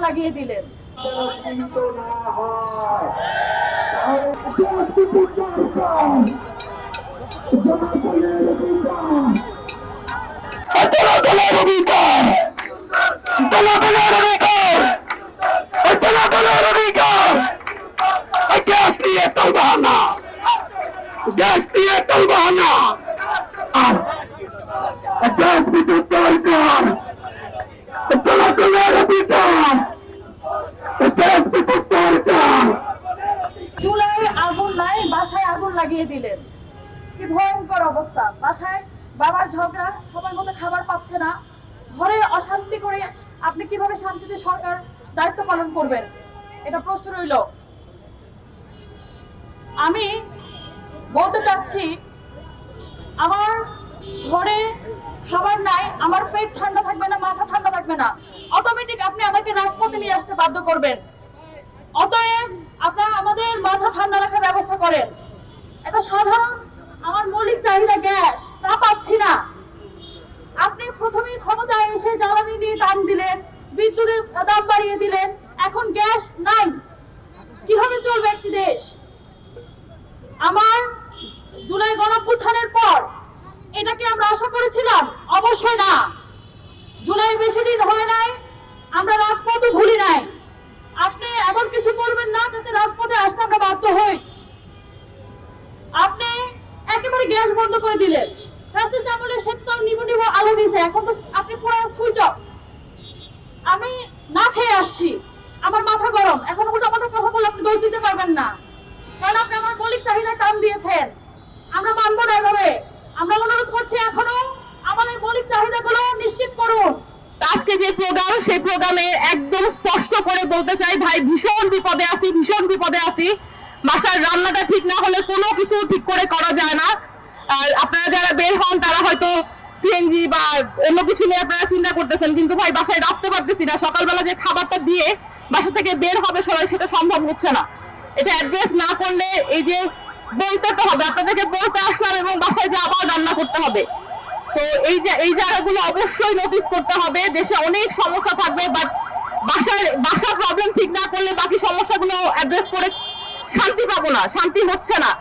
লাগিয়ে দিলেন। চুলায় আগুন নাই, বাসায় আগুন লাগিয়ে দিলেন। কি ভয়ঙ্কর অবস্থা! বাসায় বাবার ঝগড়া, সময় মতো খাবার পাচ্ছে না, ঘরে অশান্তি করে আপনি কিভাবে শান্তিতে সরকার দায়িত্ব পালন করবেন? এটা প্রশ্ন রইল। আমি বলতে চাচ্ছি, আমার ঘরে খাবার নাই, আমার পেট ঠান্ডা থাকবে না, মাথা ঠান্ডা থাকবে না, অটোমেটিক আপনি আমাকে রাজপথে নিয়ে আসতে বাধ্য করবেন। অতএব আপনারা আমাদের মাথা ঠান্ডা রাখার ব্যবস্থা করেন। এটা সাধারণ আমার মৌলিক চাহিদা গ্যাস, তা পাচ্ছি না। আপনি প্রথমেই ক্ষমতায় এসে জ্বালানি দিয়ে টান দিলেন, বিদ্যুতের দাম বাড়িয়ে দিলেন, এখন গ্যাস নাই। কিভাবে চলবে একটি দেশ? আমার জুলাই গণঅভ্যুত্থানের পর এটাকে আমরা আশা করেছিলাম? অবশ্যই না। জুলাই বেশি দিন হয় নাই, আমরা রাজপথও ভুলি নাই। আপনি এমন কিছু করবেন না যাতে রাজপথে আসতে আমরা বাধ্য হই। আপনি একেবারে গ্যাস বন্ধ করে দিলেন। ফ্যাসিস্ট আমলে সে তো নিবু নিবু আলো দিয়েছে, এখন তো আপনি পুরো সুইচ অফ। আমি না খেয়ে আসছি, আমার মাথা গরম, এখন উল্টো আমাদের কথা বলে আপনি দোষ দিতে পারবেন না, কারণ আপনি আমার মৌলিক চাহিদা টান দিয়েছেন। আমরা মানব না এভাবে। আমরা অনুরোধ করছি, এখনো আমাদের মৌলিক চাহিদাগুলো নিশ্চিত করুন। আজকে যে প্রোগ্রাম, সেই প্রোগ্রামে একদম স্পষ্ট করে বলতে চাই, ভাই ভীষণ বিপদে আছি, ভীষণ বিপদে আছি। বাসার রান্নাটা ঠিক না হলে কোনো কিছু ঠিক করে করা যায় না। আর আপনারা যারা বের হন তারা হয়তো সিএনজি বা অন্য কিছু নিয়ে আপনারা চিন্তা করতেছেন, কিন্তু ভাই বাসায় রাখতে পারতেছি না। সকালবেলা যে খাবারটা দিয়ে বাসা থেকে বের হবে সবাই, সেটা সম্ভব হচ্ছে না। এটা অ্যাড্রেস না করলে এই যে বলতে তো হবে, আপনাদেরকে বলতে আসলাম এবং বাসায় যে আবার রান্না করতে হবে। তো এই জায়গাগুলো অবশ্যই নোটিস করতে হবে। দেশে অনেক সমস্যা থাকবে, বাট বাসার প্রবলেম ঠিক না করলে বাকি সমস্যাগুলো অ্যাড্রেস করে শান্তি পাবো না, শান্তি হচ্ছে না।